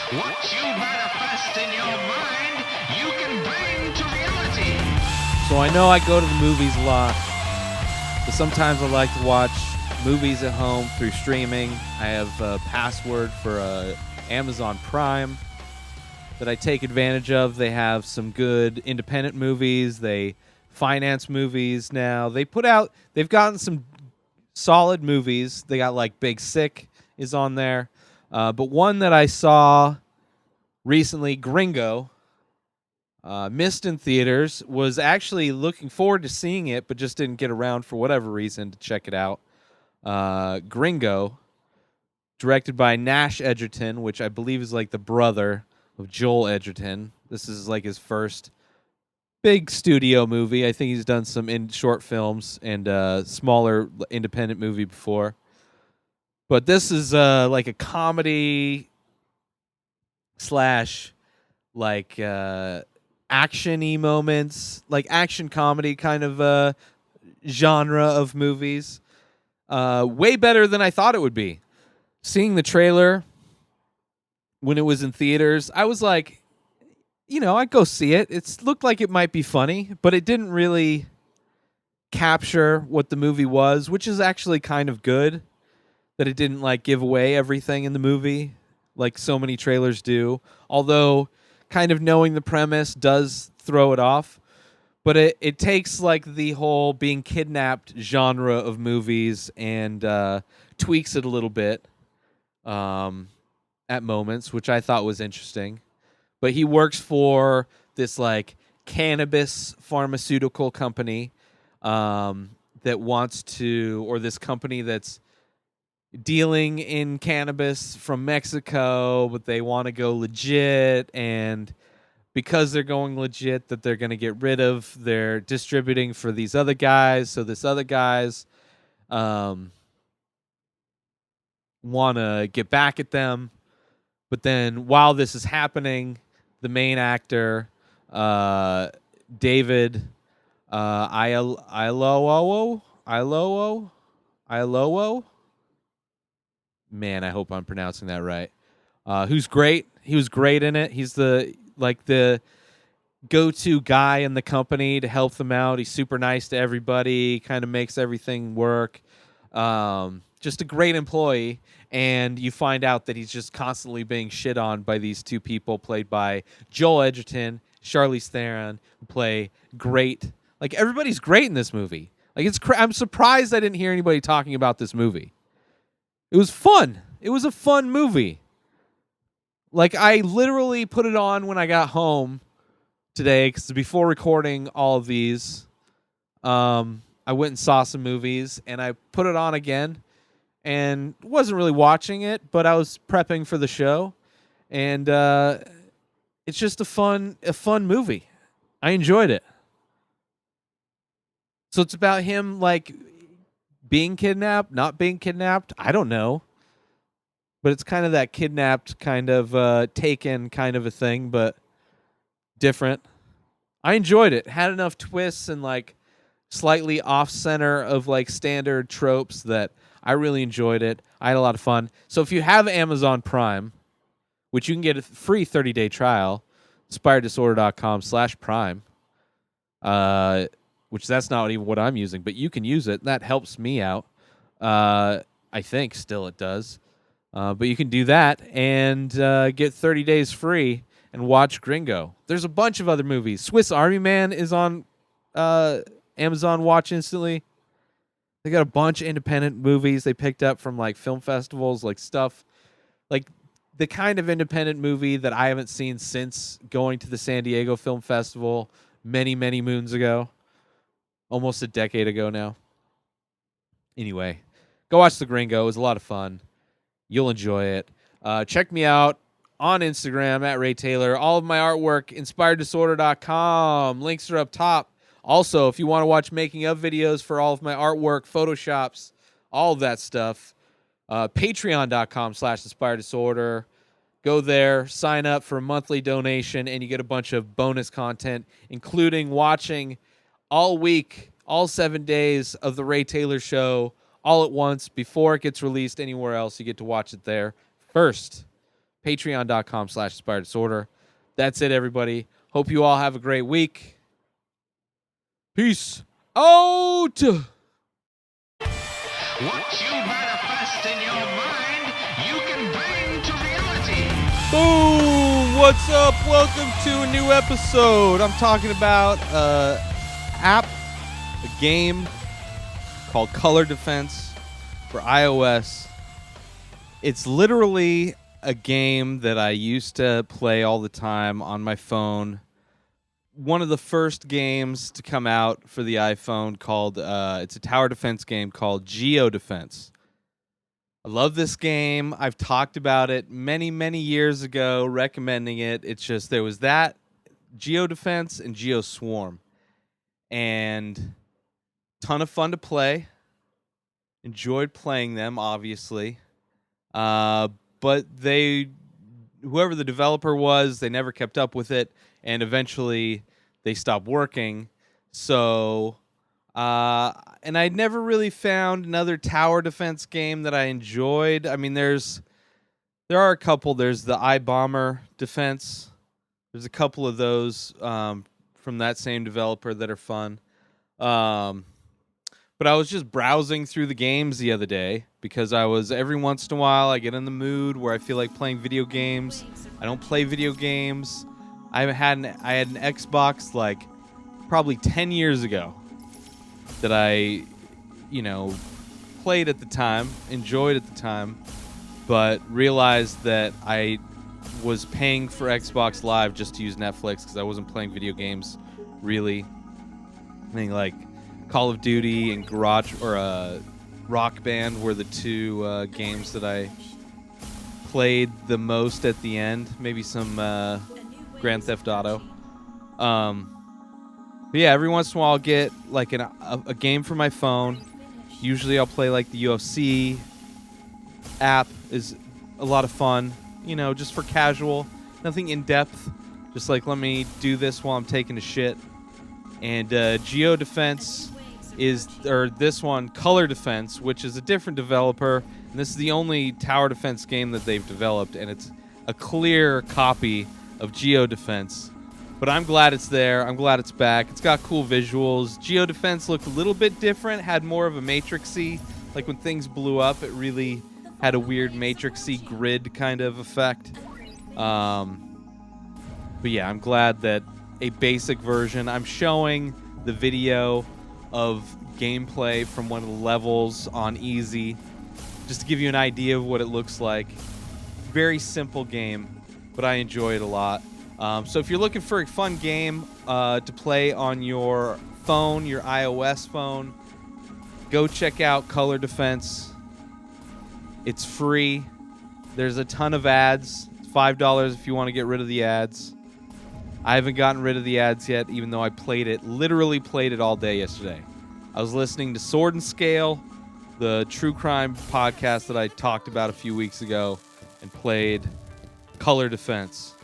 What you manifest in your mind, you can bring to reality. So I know I go to the movies a lot, but sometimes I like to watch movies at home through streaming. I have a password for Amazon Prime that I take advantage of. They have some good independent movies. They finance movies now. They've gotten some solid movies. They got like Big Sick is on there. But one that I saw recently, Gringo, missed in theaters, was actually looking forward to seeing it, but just didn't get around for whatever reason to check it out. Gringo, directed by Nash Edgerton, which I believe is like the brother of Joel Edgerton. This is like his first big studio movie. I think he's done some short films and smaller independent movie before. But this is like a comedy slash like action-y moments, like action comedy kind of genre of movies. Way better than I thought it would be. Seeing the trailer when it was in theaters, I was like, I'd go see it. It looked like it might be funny, but it didn't really capture what the movie was, which is actually kind of good, that it didn't like give away everything in the movie like so many trailers do. Although kind of knowing the premise does throw it off. But it takes like the whole being kidnapped genre of movies and tweaks it a little bit at moments, which I thought was interesting. But he works for this like cannabis pharmaceutical company that wants to, or this company that's dealing in cannabis from Mexico, but they want to go legit, and because they're going legit, that they're going to get rid of their distributing for these other guys. So this other guys want to get back at them. But then while this is happening, the main actor, David Ilowo. Man, I hope I'm pronouncing that right. Who's great. He was great in it. He's the go-to guy in the company to help them out. He's super nice to everybody, kind of makes everything work. Just a great employee. And you find out that he's just constantly being shit on by these two people played by Joel Edgerton, Charlize Theron, who play great. Like, everybody's great in this movie. Like, I'm surprised I didn't hear anybody talking about this movie. It was fun. It was a fun movie. Like, I literally put it on when I got home today, because before recording all of these, I went and saw some movies, and I put it on again, and wasn't really watching it, but I was prepping for the show, and it's just a fun movie. I enjoyed it. So it's about him, like, being kidnapped, not being kidnapped. I don't know. But it's kind of that kidnapped kind of taken kind of a thing, but different. I enjoyed it. Had enough twists and like slightly off center of like standard tropes that I really enjoyed it. I had a lot of fun. So if you have Amazon Prime, which you can get a free 30-day trial, inspireddisorder.com/prime, which that's not even what I'm using, but you can use it. That helps me out. I think still it does. But you can do that and get 30 days free and watch Gringo. There's a bunch of other movies. Swiss Army Man is on Amazon Watch Instantly. They got a bunch of independent movies they picked up from like film festivals, like stuff like the kind of independent movie that I haven't seen since going to the San Diego Film Festival many, many moons ago. Almost a decade ago now. Anyway, go watch The Gringo. It was a lot of fun. You'll enjoy it. Check me out on Instagram at Ray Taylor. All of my artwork, inspireddisorder.com. Links are up top. Also, if you want to watch making of videos for all of my artwork, Photoshops, all of that stuff, patreon.com/inspireddisorder. Go there, sign up for a monthly donation, and you get a bunch of bonus content, including watching all week, all 7 days of The Ray Taylor Show all at once before it gets released anywhere else. You get to watch it there first. Patreon.com/inspireddisorder. That's it, everybody. Hope you all have a great week. Peace out. What you manifest in your mind, you can bring to reality. Boom! What's up? Welcome to a new episode. I'm talking about a game called Color Defense for iOS. It's literally a game that I used to play all the time on my phone. One of the first games to come out for the iPhone called, it's a tower defense game called Geo Defense. I love this game. I've talked about it many, many years ago, recommending it. It's just, there was that, Geo Defense and Geo Swarm. And ton of fun to play. Enjoyed playing them, obviously. But whoever the developer was, they never kept up with it. And eventually they stopped working. So, and I'd never really found another tower defense game that I enjoyed. I mean, there are a couple. There's the iBomber Defense. There's a couple of those from that same developer that are fun. But I was just browsing through the games the other day because every once in a while I get in the mood where I feel like playing video games. I don't play video games. I had an Xbox like probably 10 years ago that I, played at the time, enjoyed at the time, but realized that I was paying for Xbox Live just to use Netflix because I wasn't playing video games really. I think like Call of Duty and Rock Band were the two games that I played the most at the end. Maybe some Grand Theft Auto. But yeah, every once in a while I'll get like a game for my phone. Usually I'll play like the UFC app is a lot of fun. Just for casual. Nothing in depth. Just like let me do this while I'm taking a shit. And Geo Defense this one, Color Defense, which is a different developer. And this is the only tower defense game that they've developed, and it's a clear copy of Geo Defense. But I'm glad it's there. I'm glad it's back. It's got cool visuals. Geo Defense looked a little bit different, had more of a matrixy. Like when things blew up, it really had a weird matrixy grid kind of effect. But yeah, I'm glad that a basic version. I'm showing the video of gameplay from one of the levels on easy, just to give you an idea of what it looks like. Very simple game, but I enjoy it a lot. So if you're looking for a fun game to play on your phone, your iOS phone, go check out Color Defense. It's free. There's a ton of ads. It's $5 if you want to get rid of the ads. I haven't gotten rid of the ads yet, even though I literally played it all day yesterday. I was listening to Sword and Scale, the true crime podcast that I talked about a few weeks ago, and played Color Defense.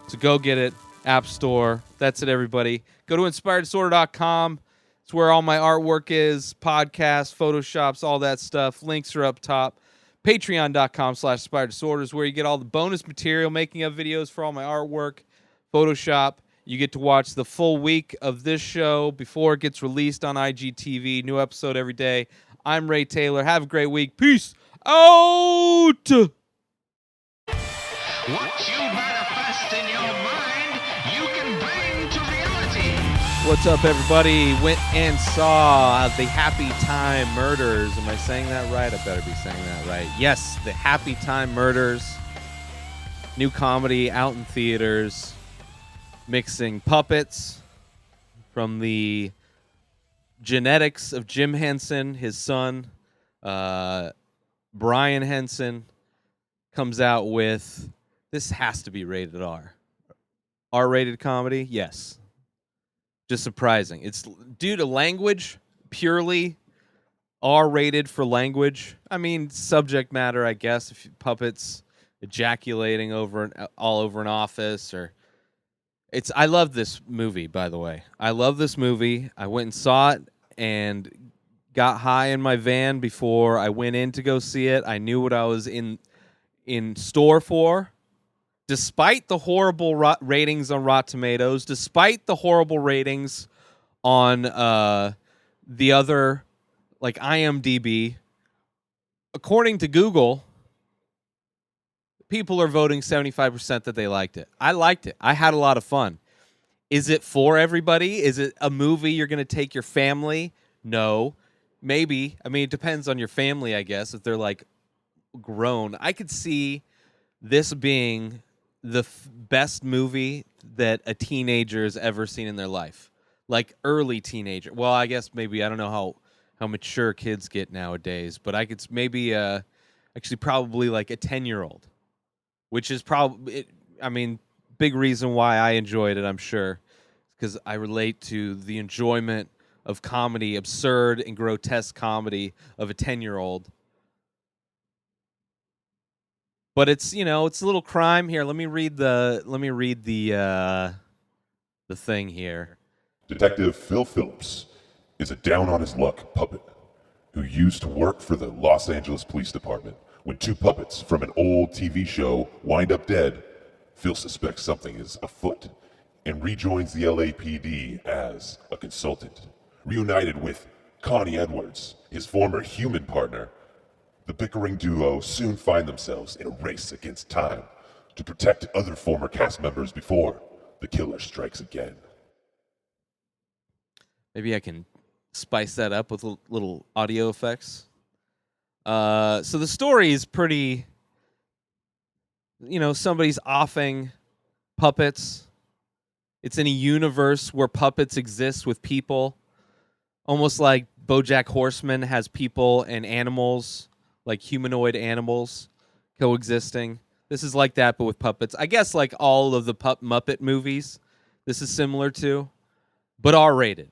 So go get it. App Store. That's it, everybody. Go to inspireddisorder.com. It's where all my artwork is, podcasts, photoshops, all that stuff. Links are up top. Patreon.com/inspireddisorder is where you get all the bonus material, making of videos for all my artwork. Photoshop. You get to watch the full week of this show before it gets released on IGTV. New episode every day. I'm Ray Taylor. Have a great week. Peace out! What you manifest in your mind, you can bring to reality. What's up, everybody? Went and saw the Happytime Murders. Am I saying that right? I better be saying that right. Yes, the Happytime Murders. New comedy out in theaters. Mixing puppets from the genetics of Jim Henson, his son, Brian Henson, comes out with, this has to be rated R. R-rated comedy? Yes. Just surprising. It's due to language, purely R-rated for language. I mean, subject matter, I guess, if puppets ejaculating all over an office or... I love this movie, by the way. I love this movie. I went and saw it and got high in my van before I went in to go see it. I knew what I was in store for. despite the horrible ratings on Rotten Tomatoes, despite the horrible ratings on the other, like IMDb, according to Google, people are voting 75% that they liked it. I liked it. I had a lot of fun. Is it for everybody? Is it a movie you're going to take your family? No. Maybe. I mean, it depends on your family, I guess, if they're like grown. I could see this being the best movie that a teenager has ever seen in their life. Like early teenager. Well, I guess maybe, I don't know how mature kids get nowadays, but I could maybe actually probably like a 10-year-old, which is probably, I mean, big reason why I enjoyed it, I'm sure, because I relate to the enjoyment of comedy, absurd and grotesque comedy of a 10-year-old. But it's, it's a little crime here. Let me read the thing here. Detective Phil Phillips is a down-on-his-luck puppet who used to work for the Los Angeles Police Department. When two puppets from an old TV show wind up dead, Phil suspects something is afoot and rejoins the LAPD as a consultant. Reunited with Connie Edwards, his former human partner, the bickering duo soon find themselves in a race against time to protect other former cast members before the killer strikes again. Maybe I can spice that up with little audio effects. So the story is pretty, somebody's offing puppets. It's in a universe where puppets exist with people, almost like BoJack Horseman has people and animals, like humanoid animals, coexisting. This is like that, but with puppets. I guess like all of the Muppet movies, this is similar to, but R-rated.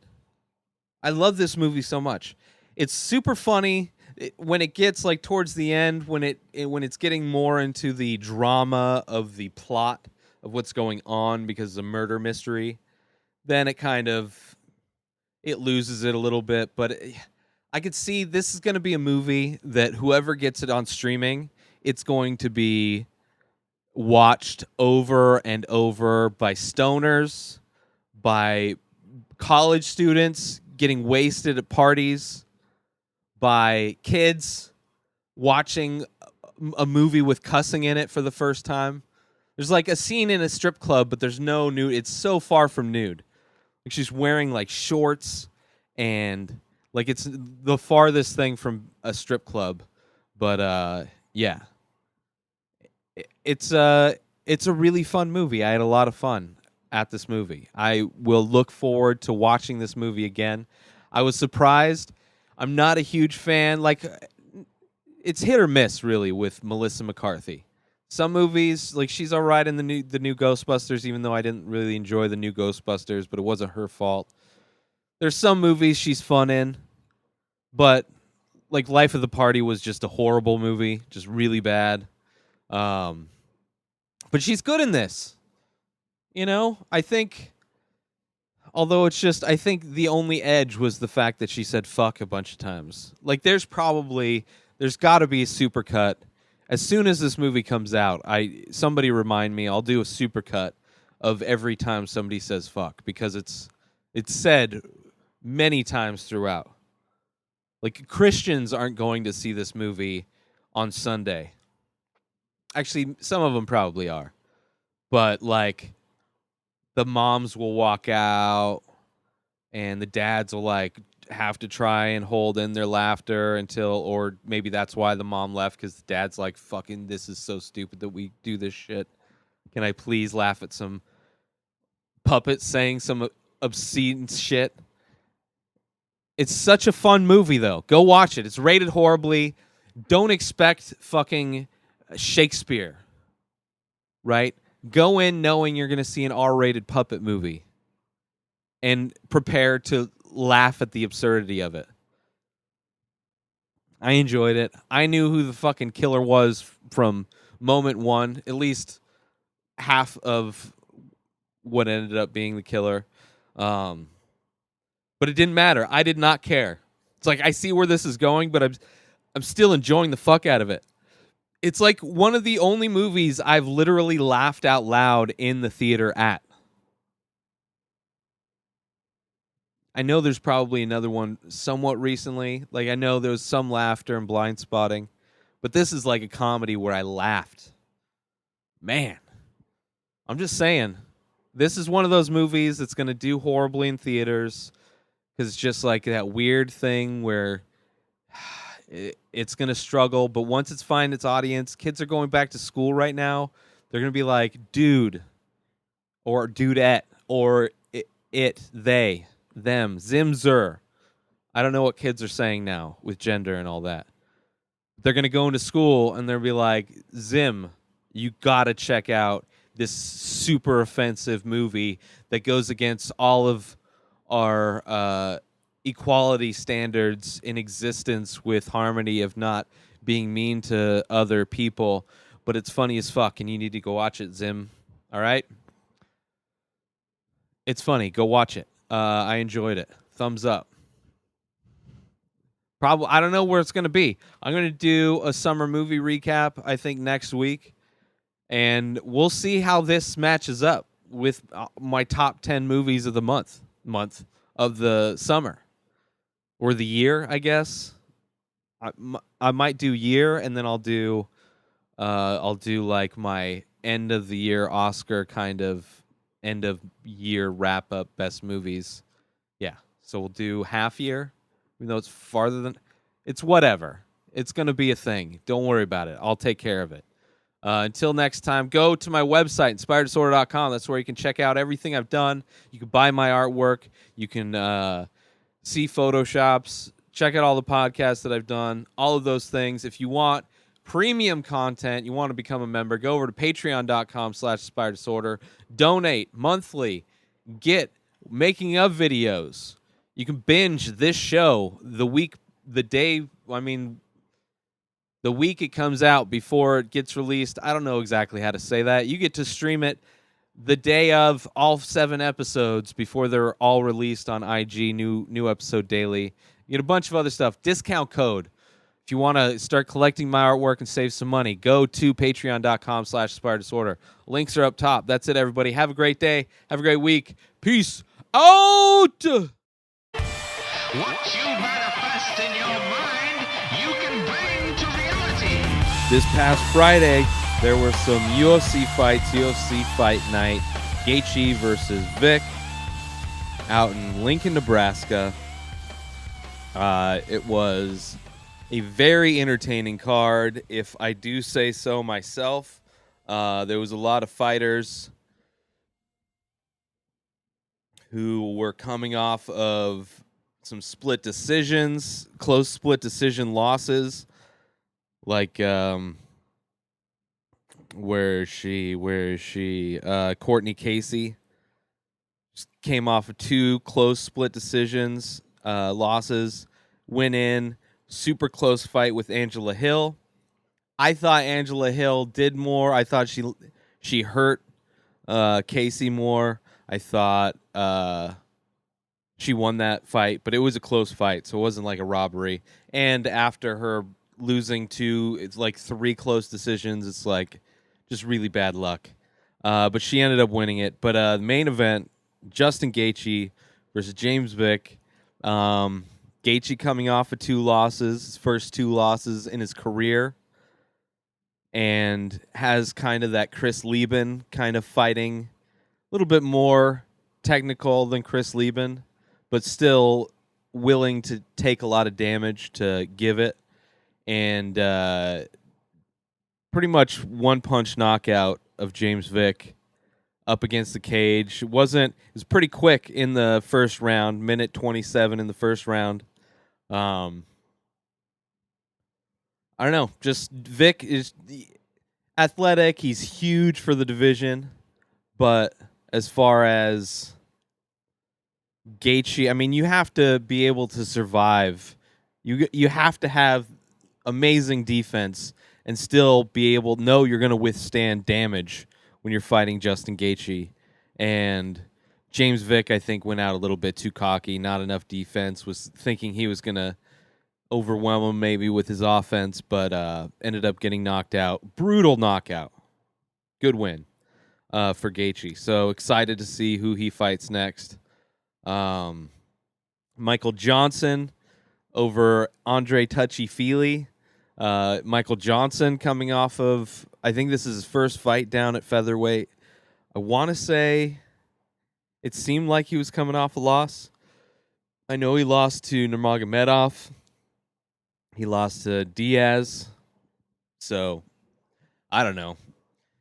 I love this movie so much. It's super funny. When it gets like towards the end, when it's getting more into the drama of the plot of what's going on because of the murder mystery, then it loses it a little bit. But I could see this is going to be a movie that whoever gets it on streaming, it's going to be watched over and over by stoners, by college students getting wasted at parties, by kids watching a movie with cussing in it for the first time. There's like a scene in a strip club, but there's no nude. It's so far from nude. Like she's wearing like shorts and like it's the farthest thing from a strip club. But yeah. It's a really fun movie. I had a lot of fun at this movie. I will look forward to watching this movie again. I was surprised. I'm not a huge fan. Like, it's hit or miss, really, with Melissa McCarthy. Some movies, like she's all right in the new Ghostbusters, even though I didn't really enjoy the new Ghostbusters, but it wasn't her fault. There's some movies she's fun in, but like Life of the Party was just a horrible movie, just really bad. But she's good in this. I think, although it's just, I think the only edge was the fact that she said fuck a bunch of times. Like, there's got to be a supercut. As soon as this movie comes out, somebody remind me, I'll do a supercut of every time somebody says fuck, because it's said many times throughout. Like, Christians aren't going to see this movie on Sunday. Actually, some of them probably are. But, like, the moms will walk out, and the dads will, like, have to try and hold in their laughter or maybe that's why the mom left, because the dad's like, fucking, this is so stupid that we do this shit. Can I please laugh at some puppet saying some obscene shit? It's such a fun movie, though. Go watch it. It's rated horribly. Don't expect fucking Shakespeare, right? Go in knowing you're going to see an R-rated puppet movie and prepare to laugh at the absurdity of it. I enjoyed it. I knew who the fucking killer was from moment one, at least half of what ended up being the killer. But it didn't matter. I did not care. It's like, I see where this is going, but I'm still enjoying the fuck out of it. It's like one of the only movies I've literally laughed out loud in the theater at. I know there's probably another one somewhat recently. Like, I know there was some laughter and Blind Spotting, but this is like a comedy where I laughed. Man, I'm just saying, this is one of those movies that's going to do horribly in theaters because it's just like that weird thing where it's going to struggle, but once it's find its audience, kids are going back to school right now. They're going to be like, dude, or dudette, or they, them, zimzer. I don't know what kids are saying now with gender and all that. They're going to go into school and they'll be like, Zim, you got to check out this super offensive movie that goes against all of our equality standards in existence with harmony of not being mean to other people. But it's funny as fuck, and you need to go watch it, Zim. All right? It's funny. Go watch it. I enjoyed it. Thumbs up. Probably, I don't know where it's going to be. I'm going to do a summer movie recap, I think, next week. And we'll see how this matches up with my top 10 movies of the month of the summer. Or the year, I guess. I might do year, and then I'll do like my end of the year Oscar kind of end of year wrap up best movies. Yeah. So we'll do half year. Even though it's farther than... It's whatever. It's going to be a thing. Don't worry about it. I'll take care of it. Until next time, go to my website, inspireddisorder.com. That's where you can check out everything I've done. You can buy my artwork. You can see Photoshops. Check out all the podcasts that I've done. All of those things. If you want premium content, you want to become a member, go over to patreon.com/inspireddisorder. Donate monthly. Get making of videos. You can binge this show the week it comes out before it gets released. I don't know exactly how to say that. You get to stream it the day of all 7 episodes before they're all released on IG, new episode daily. You get a bunch of other stuff. Discount code. If you want to start collecting my artwork and save some money, go to patreon.com/inspireddisorder. Links are up top. That's it, everybody. Have a great day. Have a great week. Peace out! What you manifest in your mind, you can bring to reality. This past Friday, there were some UFC fights, UFC Fight Night. Gaethje versus Vic out in Lincoln, Nebraska. It was a very entertaining card, if I do say so myself. There was a lot of fighters who were coming off of some split decisions, close split decision losses, like where is she? Courtney Casey just came off of 2 close split decisions, losses, went in super close fight with Angela Hill. I thought Angela Hill did more. I thought she hurt Casey more. I thought she won that fight, but it was a close fight, so it wasn't like a robbery. And after her losing it's like 3 close decisions, it's like just really bad luck. But she ended up winning it. But the main event, Justin Gaethje versus James Vick. Gaethje coming off of 2 losses, his first 2 losses in his career, and has kind of that Chris Lieben kind of fighting, a little bit more technical than Chris Lieben, but still willing to take a lot of damage to give it. And pretty much one-punch knockout of James Vick up against the cage. It was pretty quick in the first round, minute 27 in the first round. I don't know. Just Vic is athletic. He's huge for the division. But as far as Gaethje, I mean, you have to be able to survive. You have to have amazing defense and still be able to know you're going to withstand damage when you're fighting Justin Gaethje. And James Vick, I think, went out a little bit too cocky, not enough defense, was thinking he was going to overwhelm him maybe with his offense, but ended up getting knocked out. Brutal knockout. Good win for Gaethje. So excited to see who he fights next. Michael Johnson over Andre Touchy-Feely. Michael Johnson coming off of, I think this is his first fight down at featherweight. I want to say it seemed like he was coming off a loss. I know he lost to Nurmagomedov. He lost to Diaz. So, I don't know.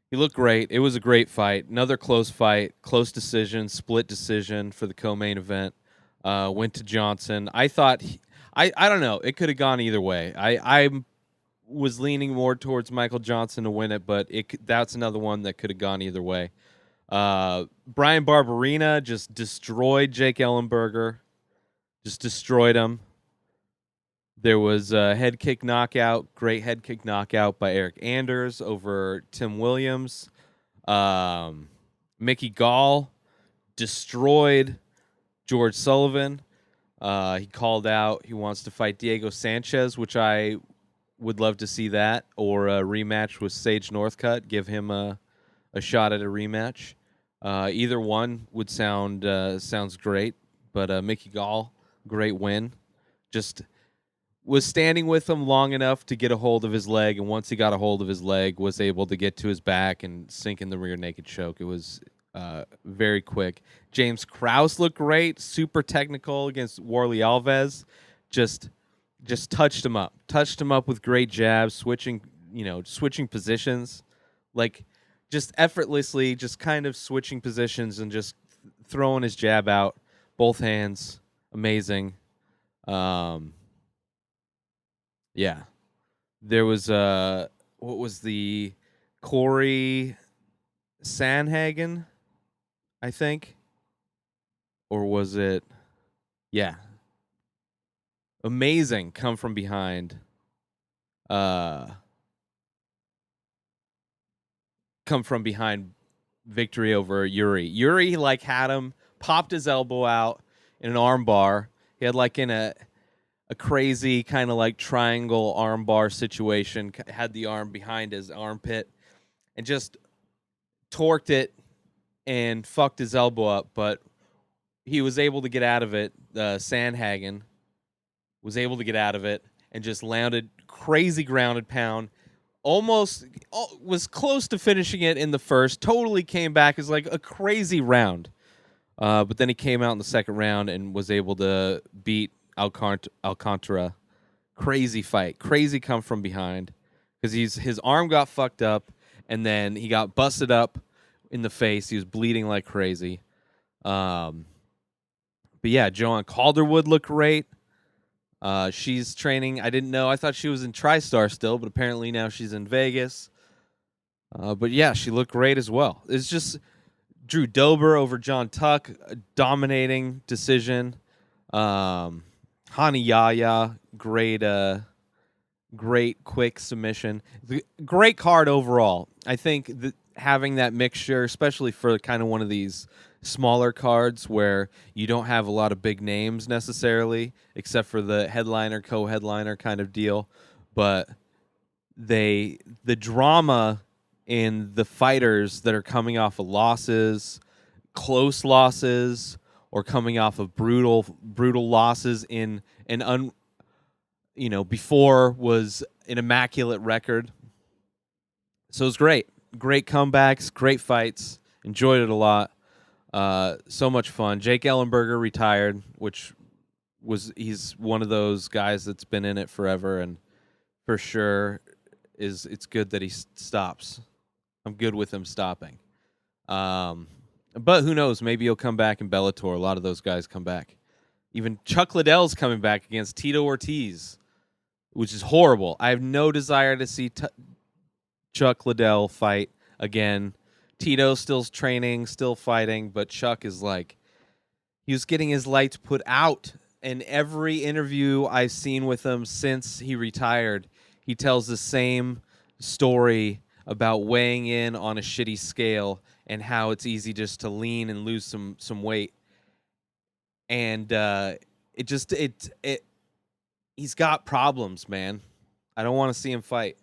He looked great. It was a great fight. Another close fight. Close decision. Split decision for the co-main event. Went to Johnson. I thought... I don't know. It could have gone either way. I was leaning more towards Michael Johnson to win it, but that's another one that could have gone either way. Brian Barberina just destroyed Jake Ellenberger. Just destroyed him. There was a head kick knockout, great head kick knockout by Eric Anders over Tim Williams. Mickey Gall destroyed George Sullivan. He called out he wants to fight Diego Sanchez, which I would love to see that, or a rematch with Sage Northcutt. Give him a shot at a rematch. Either one would sounds great, but Mickey Gall, great win. Just was standing with him long enough to get a hold of his leg, and once he got a hold of his leg, was able to get to his back and sink in the rear naked choke. It was very quick. James Krause looked great, super technical against Warley Alves. Just touched him up with great jabs, switching positions, like just effortlessly, just kind of switching positions and just throwing his jab out, both hands, amazing. Yeah. There was what was the Corey Sanhagen, I think? Or was it amazing come from behind. Come from behind victory over Yuri. Yuri had him, popped his elbow out in an arm bar. He had in a crazy kind of triangle arm bar situation, had the arm behind his armpit and just torqued it and fucked his elbow up, but he was able to get out of it. Sandhagen was able to get out of it and just landed crazy grounded pound. Almost was close to finishing it in the first. Totally came back as a crazy round. But then he came out in the second round and was able to beat Alcantara. Crazy fight. Crazy come from behind. Because his arm got fucked up and then he got busted up in the face. He was bleeding like crazy. But yeah, Joanne Calderwood looked great. She's training. I didn't know. I thought she was in TriStar still, but apparently now she's in Vegas. But yeah, she looked great as well. It's just Drew Dober over John Tuck, a dominating decision. Hani Yaya, great quick submission. Great card overall. I think having that mixture, especially for kind of one of these smaller cards where you don't have a lot of big names necessarily, except for the headliner, co-headliner kind of deal. But the drama in the fighters that are coming off of losses, close losses, or coming off of brutal losses in before was an immaculate record. So it was great. Great comebacks, great fights. Enjoyed it a lot. So much fun. Jake Ellenberger retired, he's one of those guys that's been in it forever, and for sure it's good that he stops. I'm good with him stopping. But who knows? Maybe he'll come back in Bellator. A lot of those guys come back. Even Chuck Liddell's coming back against Tito Ortiz, which is horrible. I have no desire to see Chuck Liddell fight again. Tito's still training, still fighting, but Chuck is he was getting his lights put out. In every interview I've seen with him since he retired, he tells the same story about weighing in on a shitty scale and how it's easy just to lean and lose some weight. And it he's got problems, man. I don't want to see him fight.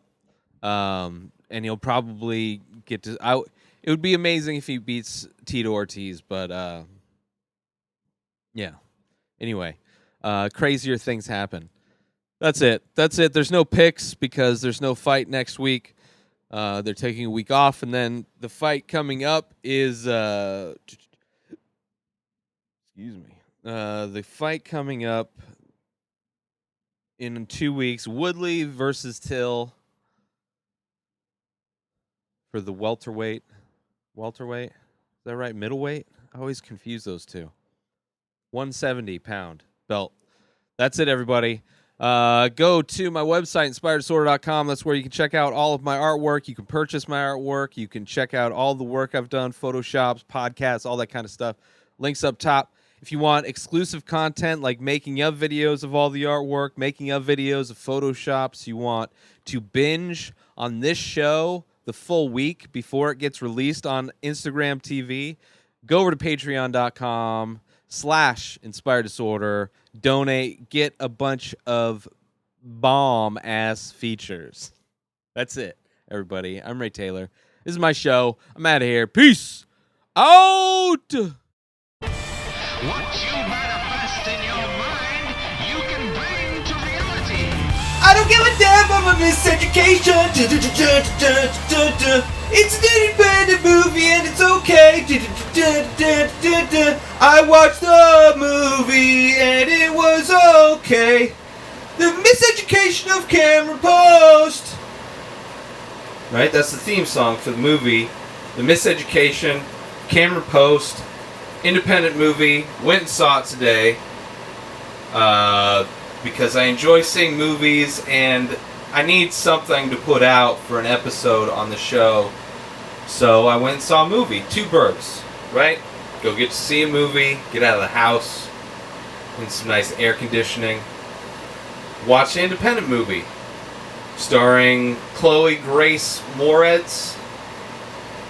And he'll probably get to. It would be amazing if he beats Tito Ortiz, but yeah. Anyway, crazier things happen. That's it. There's no picks because there's no fight next week. They're taking a week off, and then the fight coming up is excuse me. The fight coming up in 2 weeks: Woodley versus Till for the welterweight. Welterweight, is that right? Middleweight. I always confuse those two. 170-pound belt. That's it, everybody. Go to my website, inspireddisorder.com. That's where you can check out all of my artwork. You can purchase my artwork. You can check out all the work I've done, Photoshops, podcasts, all that kind of stuff. Links up top. If you want exclusive content like making of videos of all the artwork, making of videos of Photoshops, you want to binge on this show the full week before it gets released on Instagram TV, go over to patreon.com/inspired disorder, donate, get a bunch of bomb ass features. That's it, everybody. I'm Ray Taylor. This is my show. I'm out of here. Peace out. What you manifest in your mind, you can bring to reality. I don't give a damn about my miseducation. It's an independent movie and it's okay. I watched the movie and it was okay. The Miseducation of Camera Post. Right, that's the theme song for the movie. The Miseducation, Camera Post, independent movie. Went and saw it today. Because I enjoy seeing movies and I need something to put out for an episode on the show. So I went and saw a movie. Two birds, right? Go get to see a movie, get out of the house, in some nice air conditioning. Watch an independent movie starring Chloe Grace Moretz,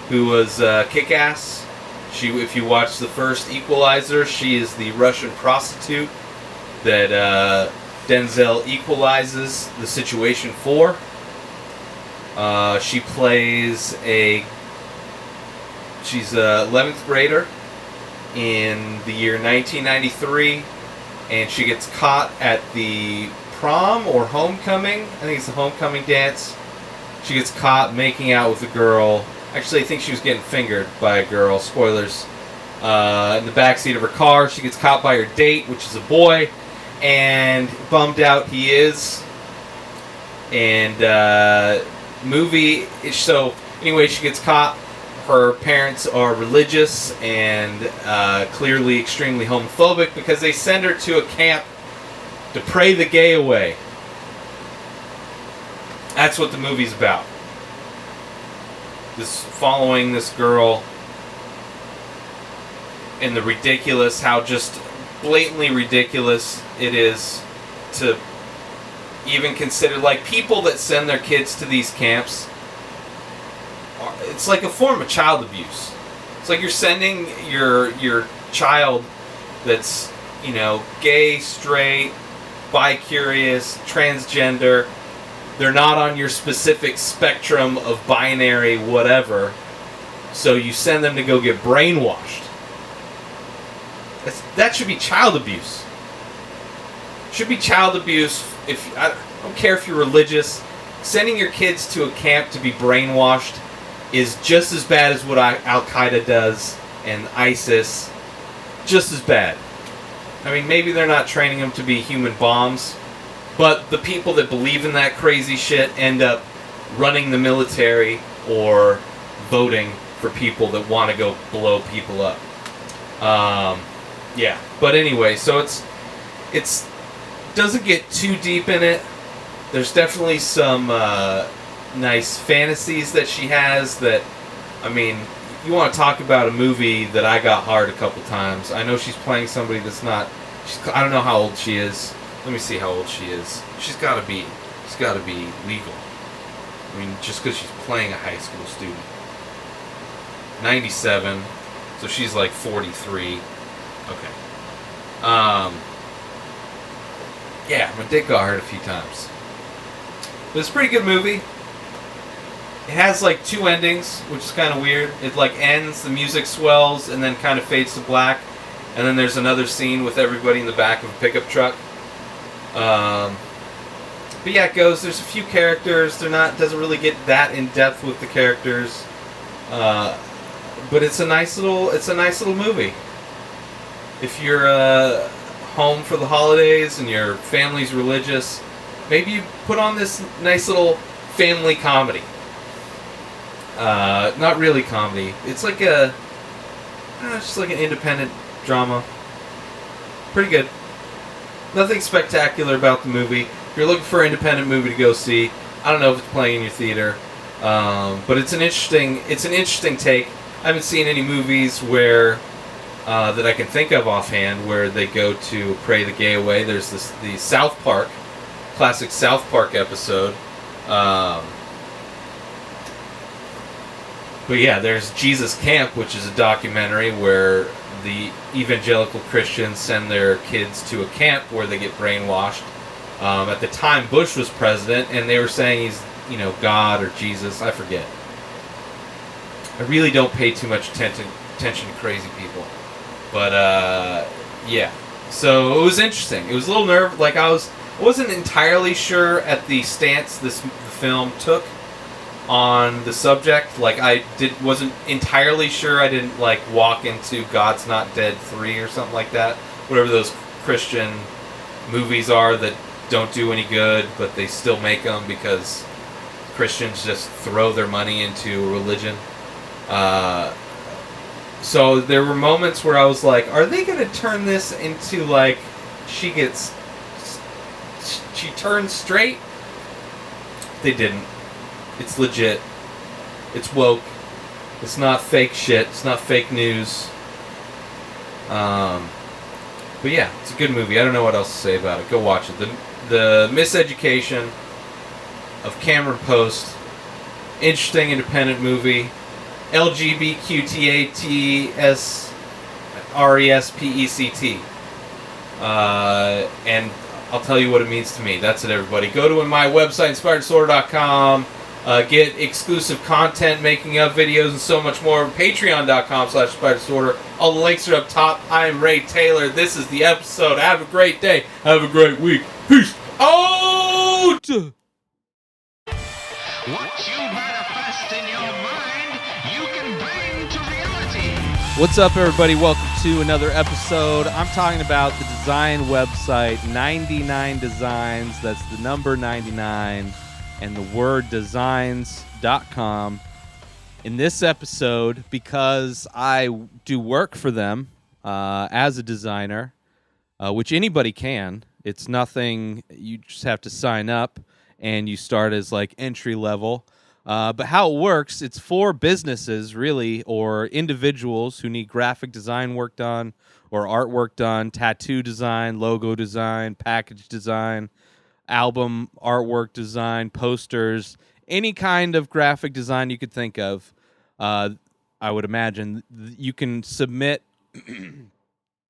who was kick-ass. If you watch the first Equalizer, she is the Russian prostitute that Denzel equalizes the situation for. She plays she's a 11th grader in the year 1993, and she gets caught at the prom or homecoming. I think it's the homecoming dance. She gets caught making out with a girl. Actually, I think she was getting fingered by a girl. Spoilers. In the backseat of her car, she gets caught by her date, which is a boy. And bummed out he is. And so anyway, she gets caught. Her parents are religious and clearly extremely homophobic because they send her to a camp to pray the gay away. That's what the movie's about. Following this girl and the ridiculous, how just blatantly ridiculous it is to even consider, like, people that send their kids to these camps, it's like a form of child abuse. It's like you're sending your child that's, gay, straight, bi-curious, transgender. They're not on your specific spectrum of binary whatever, so you send them to go get brainwashed. That should be child abuse. Should be child abuse. I don't care if you're religious. Sending your kids to a camp to be brainwashed is just as bad as what Al-Qaeda does and ISIS. Just as bad. I mean, maybe they're not training them to be human bombs, but the people that believe in that crazy shit end up running the military or voting for people that want to go blow people up. Yeah, but anyway, so it's doesn't get too deep in it. There's definitely some nice fantasies that she has that, I mean, you want to talk about a movie that I got hard a couple times. I know she's playing somebody that's not, I don't know how old she is. Let me see how old she is. She's got to be legal. I mean, just because she's playing a high school student. 97, so she's like 43. Okay. Yeah, my dick got hurt a few times. But it's a pretty good movie. It has like 2 endings, which is kind of weird. It like ends, the music swells, and then kind of fades to black. And then there's another scene with everybody in the back of a pickup truck. But yeah, it goes. There's a few characters. Doesn't really get that in depth with the characters. But it's a nice little movie. If you're home for the holidays and your family's religious, maybe you put on this nice little family comedy. Not really comedy. It's like it's just like an independent drama. Pretty good. Nothing spectacular about the movie. If you're looking for an independent movie to go see, I don't know if it's playing in your theater, but it's an interesting take. I haven't seen any movies where that I can think of offhand where they go to pray the gay away. There's the South Park, classic South Park episode. But yeah, there's Jesus Camp, which is a documentary where the evangelical Christians send their kids to a camp where they get brainwashed. At the time, Bush was president, and they were saying he's, God or Jesus. I forget. I really don't pay too much attention to crazy people. But, yeah. So, it was interesting. It was a little I wasn't entirely sure at the stance the film took on the subject. Wasn't entirely sure. I didn't walk into God's Not Dead 3 or something like that. Whatever those Christian movies are that don't do any good, but they still make them because Christians just throw their money into religion. So there were moments where I was like, are they going to turn this into she turns straight? They didn't. It's legit. It's woke. It's not fake shit. It's not fake news. But yeah, it's a good movie. I don't know what else to say about it. Go watch it. The Miseducation of Cameron Post. Interesting independent movie. LGBTQTATSRESPECT. And I'll tell you what it means to me. That's it, everybody. Go to my website, inspireddisorder.com. Get exclusive content, making of videos, and so much more. Patreon.com/inspireddisorder. All the links are up top. I'm Ray Taylor. This is the episode. Have a great day. Have a great week. Peace out! What you manifest in your mind, you can bring to reality. What's up, everybody? Welcome to another episode. I'm talking about the design website, 99 Designs. That's the number 99 and the word designs.com. In this episode, because I do work for them as a designer, which anybody can. It's nothing, you just have to sign up and you start as entry level. But how it works, it's for businesses, really, or individuals who need graphic design work done, or artwork done, tattoo design, logo design, package design, album artwork design, posters, any kind of graphic design you could think of. I would imagine you can submit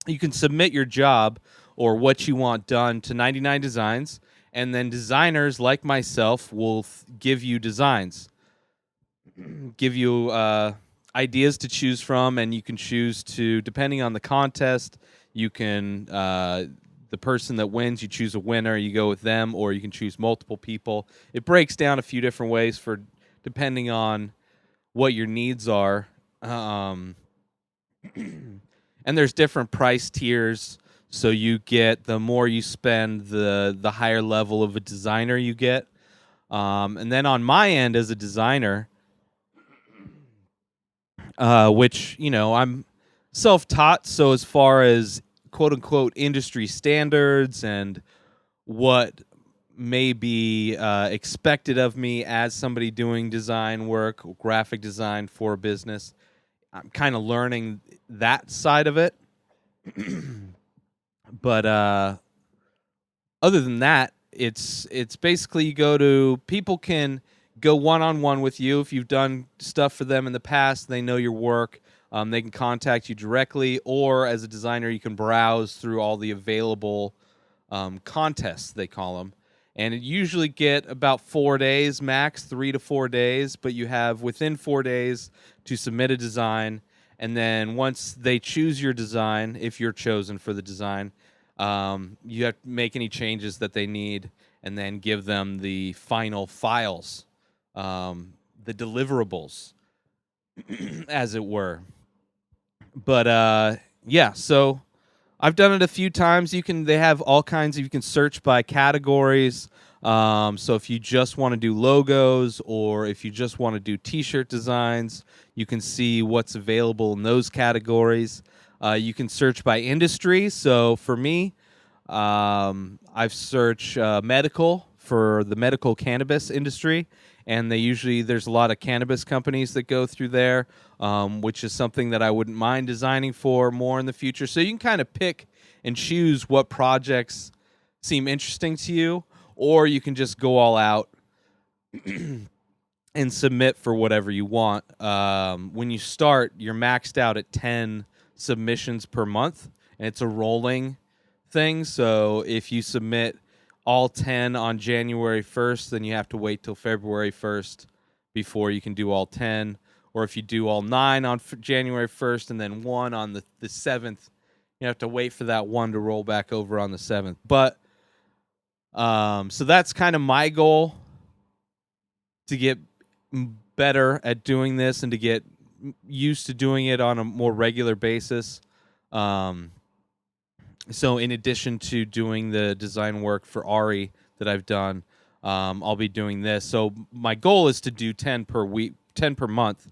your job or what you want done to 99 Designs, and then designers like myself will give you designs, give you ideas to choose from, and you can choose to, depending on the contest, you can, the person that wins, you choose a winner, you go with them, or you can choose multiple people. It breaks down a few different ways depending on what your needs are. And there's different price tiers. So you get, the more you spend, the higher level of a designer you get. And then on my end as a designer, which, I'm self-taught, so as far as quote-unquote industry standards and what may be expected of me as somebody doing design work, graphic design for a business, I'm kind of learning that side of it. But other than that, it's basically people can go one-on-one with you. If you've done stuff for them in the past, they know your work. They can contact you directly, or as a designer, you can browse through all the available contests, they call them. And it usually get about 4 days max, 3 to 4 days, but you have within 4 days to submit a design. And then once they choose your design, if you're chosen for the design, you have to make any changes that they need and then give them the final files, the deliverables, as it were. But yeah, so I've done it a few times. They have all kinds of, you can search by categories. So if you just want to do logos or if you just want to do t-shirt designs, you can see what's available in those categories. You can search by industry. So for me, I've searched medical for the medical cannabis industry, and there's a lot of cannabis companies that go through there, which is something that I wouldn't mind designing for more in the future. So you can kind of pick and choose what projects seem interesting to you, or you can just go all out and submit for whatever you want. When you start, you're maxed out at 10 submissions per month, and it's a rolling thing. So if you submit all 10 on January 1st, then you have to wait till February 1st before you can do all 10. Or if you do all 9 on January 1st and then 1 on the 7th, you have to wait for that 1 to roll back over on the 7th. But so that's kind of my goal, to get better at doing this and to get used to doing it on a more regular basis. So in addition to doing the design work for Ari that I've done, I'll be doing this. So my goal is to do 10 per week, 10 per month,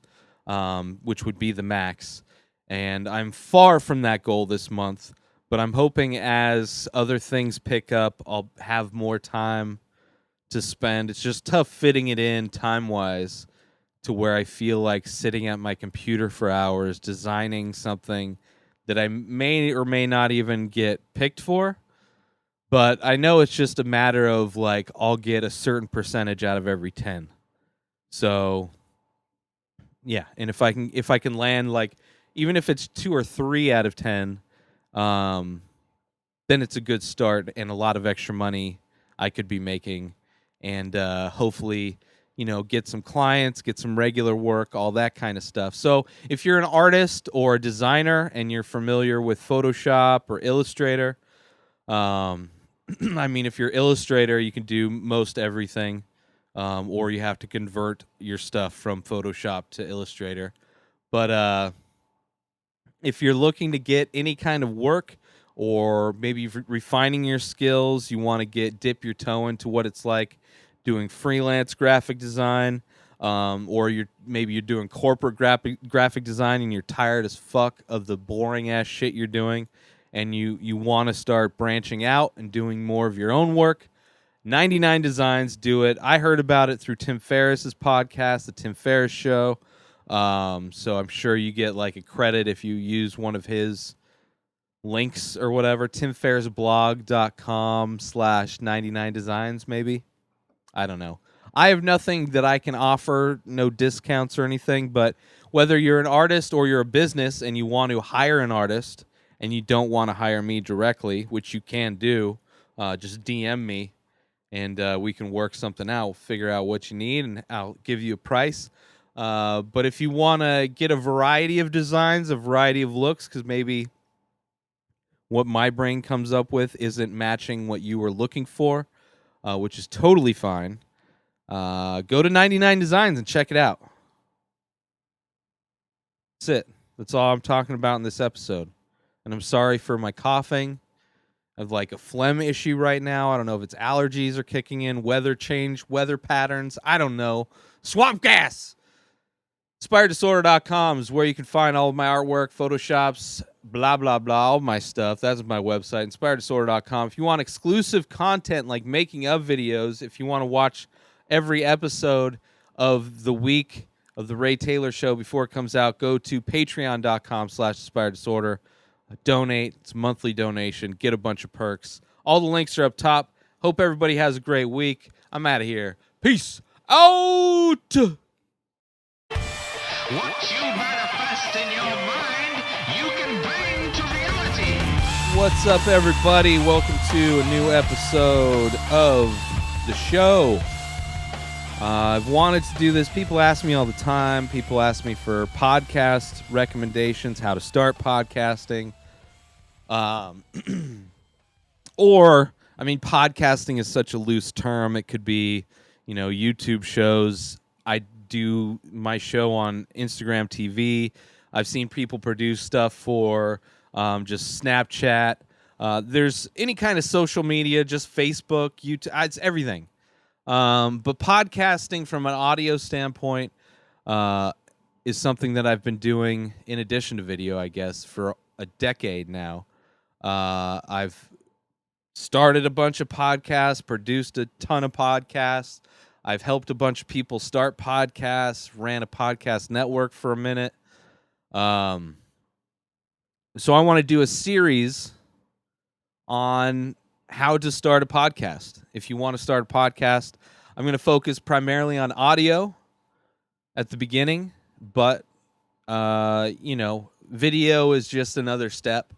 which would be the max. And I'm far from that goal this month, but I'm hoping as other things pick up, I'll have more time to spend. It's just tough fitting it in time-wise to where I feel like sitting at my computer for hours designing something that I may or may not even get picked for. But I know it's just a matter of, like, I'll get a certain percentage out of every 10. So yeah, and if I can land, like, even if it's 2 or 3 out of 10, then it's a good start and a lot of extra money I could be making, and hopefully, get some clients, get some regular work, all that kind of stuff. So if you're an artist or a designer and you're familiar with Photoshop or Illustrator, I mean, if you're Illustrator, you can do most everything, or you have to convert your stuff from Photoshop to Illustrator. But if you're looking to get any kind of work, or maybe refining your skills, you want to dip your toe into what it's like doing freelance graphic design, or you're doing corporate graphic design and you're tired as fuck of the boring ass shit you're doing, and you want to start branching out and doing more of your own work, 99 Designs do it. I heard about it through Tim Ferriss's podcast, The Tim Ferriss Show. So I'm sure you get like a credit if you use one of his links or whatever. timferrissblog.com/99designs, maybe. I don't know. I have nothing that I can offer, no discounts or anything, but whether you're an artist or you're a business and you want to hire an artist and you don't want to hire me directly, which you can do, just DM me and we can work something out. We'll figure out what you need and I'll give you a price. But if you want to get a variety of designs, a variety of looks, because maybe what my brain comes up with isn't matching what you were looking for, which is totally fine. Go to 99 Designs and check it out. That's it. That's all I'm talking about in this episode. And I'm sorry for my coughing. I have like a phlegm issue right now. I don't know if it's allergies are kicking in, weather change, weather patterns. I don't know. Swamp gas! InspiredDisorder.com is where you can find all of my artwork, Photoshops, blah, blah, blah, all my stuff. That's my website, InspiredDisorder.com. If you want exclusive content like making of videos, if you want to watch every episode of the week of the Ray Taylor Show before it comes out, go to patreon.com/InspiredDisorder. Donate. It's a monthly donation. Get a bunch of perks. All the links are up top. Hope everybody has a great week. I'm out of here. Peace out! What you manifest in your mind, you can bring to reality. What's up, everybody? Welcome to a new episode of the show. I've wanted to do this. People ask me all the time. People ask me for podcast recommendations, how to start podcasting. Podcasting is such a loose term. It could be, YouTube shows. I do my show on Instagram TV. I've seen people produce stuff for just Snapchat. There's any kind of social media, just Facebook, YouTube. It's everything. But podcasting from an audio standpoint is something that I've been doing in addition to video, I guess, for a decade now. I've started a bunch of podcasts, produced a ton of podcasts. I've helped a bunch of people start podcasts, ran a podcast network for a minute. So I want to do a series on how to start a podcast. If you want to start a podcast, I'm going to focus primarily on audio at the beginning, but video is just another step,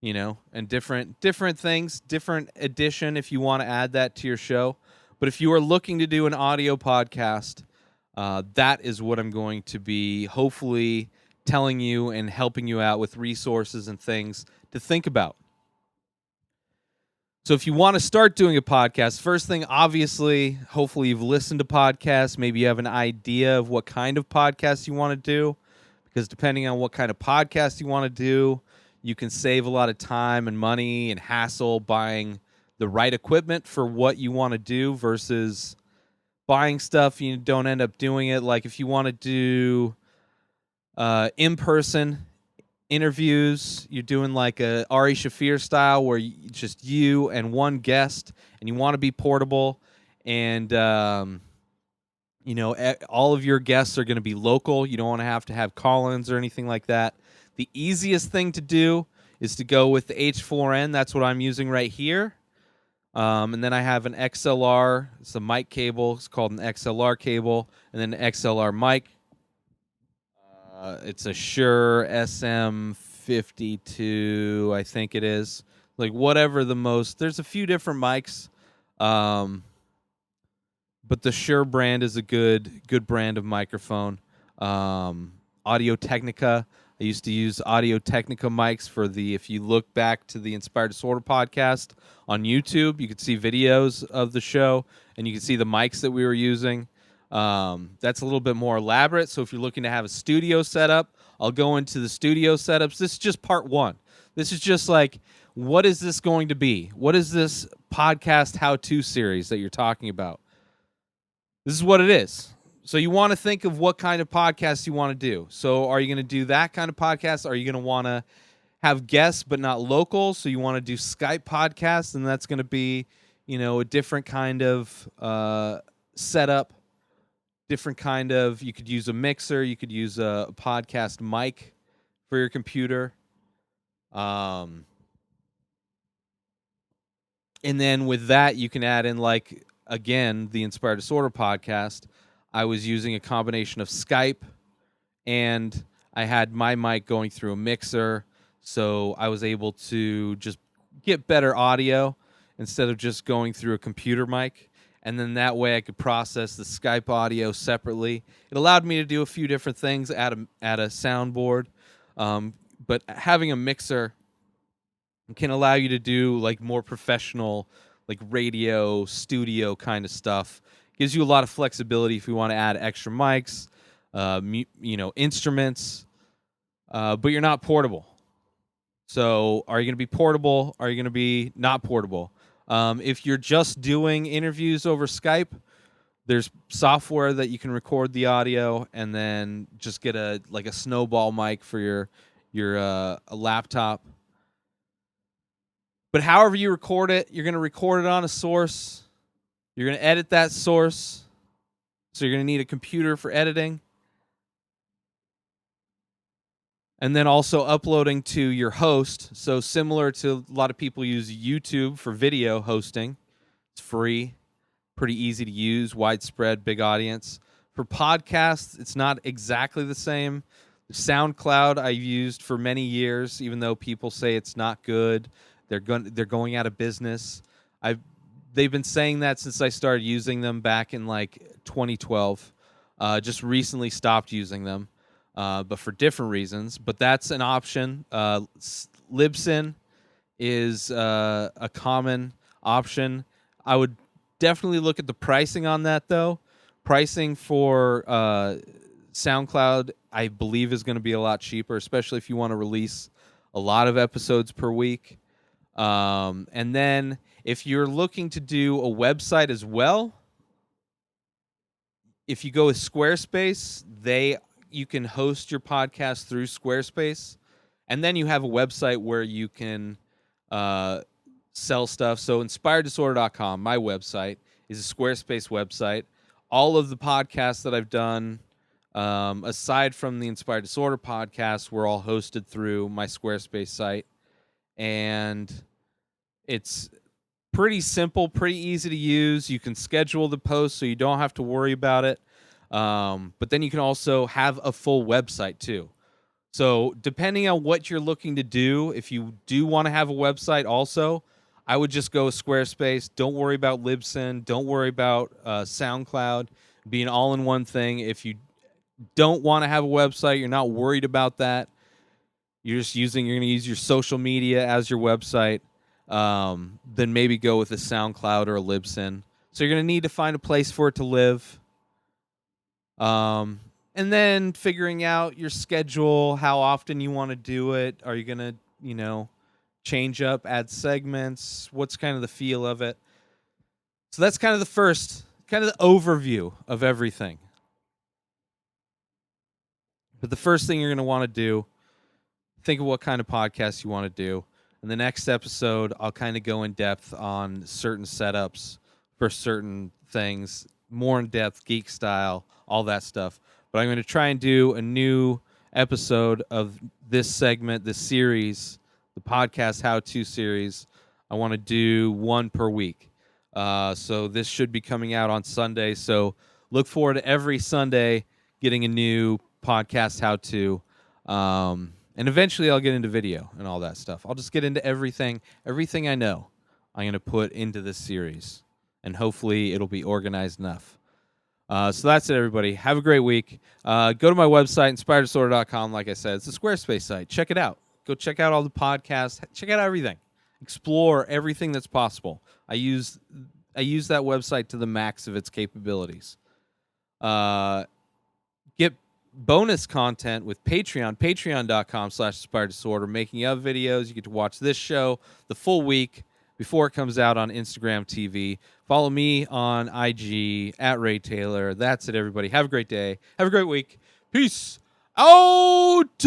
and different things, different addition if you want to add that to your show. But if you are looking to do an audio podcast, that is what I'm going to be hopefully telling you and helping you out with resources and things to think about. So if you want to start doing a podcast, first thing, obviously, hopefully you've listened to podcasts. Maybe you have an idea of what kind of podcast you want to do, because depending on what kind of podcast you want to do, you can save a lot of time and money and hassle buying the right equipment for what you want to do versus buying stuff you don't end up doing it. Like if you want to do in-person interviews, you're doing like a Ari Shaffir style where just you and one guest, and you want to be portable, and all of your guests are going to be local. You don't want to have call-ins or anything like that. The easiest thing to do is to go with the H4n. That's what I'm using right here. And then I have an XLR. It's a mic cable. It's called an XLR cable, and then an XLR mic. It's a Shure SM52, I think it is. Like whatever there's a few different mics, but the Shure brand is a good brand of microphone. Audio Technica. I used to use Audio Technica mics if you look back to the Inspired Disorder podcast on YouTube, you could see videos of the show, and you can see the mics that we were using. That's a little bit more elaborate. So if you're looking to have a studio setup, I'll go into the studio setups. This is just part one. This is just like, what is this going to be? What is this podcast how-to series that you're talking about? This is what it is. So you want to think of what kind of podcast you want to do. So are you going to do that kind of podcast? Are you going to want to have guests but not local? So you want to do Skype podcasts, and that's going to be, a different kind of setup. Different kind of, you could use a mixer, you could use a podcast mic for your computer. And then with that, you can add in, like, again, the Inspired Disorder podcast. I was using a combination of Skype, and I had my mic going through a mixer, so I was able to just get better audio instead of just going through a computer mic. And then that way I could process the Skype audio separately. It allowed me to do a few different things, add a soundboard. But having a mixer can allow you to do like more professional, like radio, studio kind of stuff. Gives you a lot of flexibility if you want to add extra mics, instruments, but you're not portable. So are you going to be portable? Are you going to be not portable? If you're just doing interviews over Skype, there's software that you can record the audio and then just get a snowball mic for your a laptop. But however you record it, you're going to record it on a source. You're going to edit that source. So you're going to need a computer for editing. And then also uploading to your host. So similar to a lot of people use YouTube for video hosting. It's free, pretty easy to use, widespread, big audience. For podcasts, it's not exactly the same. SoundCloud I've used for many years, even though people say it's not good. They're going out of business. They've been saying that since I started using them back in like 2012. Just recently stopped using them, but for different reasons. But that's an option. Libsyn is a common option. I would definitely look at the pricing on that, though. Pricing for SoundCloud, I believe, is going to be a lot cheaper, especially if you want to release a lot of episodes per week. And then if you're looking to do a website as well, if you go with Squarespace, you can host your podcast through Squarespace, and then you have a website where you can sell stuff. So inspireddisorder.com, my website, is a Squarespace website. All of the podcasts that I've done, aside from the Inspired Disorder podcast, were all hosted through my Squarespace site. And it's pretty simple, pretty easy to use. You can schedule the post so you don't have to worry about it. But then you can also have a full website too. So depending on what you're looking to do, if you do want to have a website also, I would just go with Squarespace. Don't worry about Libsyn. Don't worry about SoundCloud being all in one thing. If you don't want to have a website, you're not worried about that, you're going to use your social media as your website, then maybe go with a SoundCloud or a Libsyn. So you're going to need to find a place for it to live. And then figuring out your schedule, how often you want to do it. Are you going to, change up, add segments? What's kind of the feel of it? So that's kind of the overview of everything. But the first thing you're going to want to do, think of what kind of podcast you want to do. In the next episode, I'll kind of go in depth on certain setups for certain things, more in depth, geek style, all that stuff. But I'm going to try and do a new episode of this segment, this series, the podcast how-to series. I want to do one per week. So this should be coming out on Sunday. So look forward to every Sunday getting a new podcast how-to. And eventually I'll get into video and all that stuff. I'll just get into everything I know I'm going to put into this series. And hopefully it'll be organized enough. So that's it, everybody. Have a great week. Go to my website, inspireddisorder.com. Like I said, it's a Squarespace site. Check it out. Go check out all the podcasts. Check out everything. Explore everything that's possible. I use that website to the max of its capabilities. Get bonus content with Patreon, patreon.com/inspireddisorder, making of videos. You get to watch this show the full week before it comes out on Instagram TV. Follow me on IG at Ray Taylor. That's it, everybody. Have a great day. Have a great week. Peace out.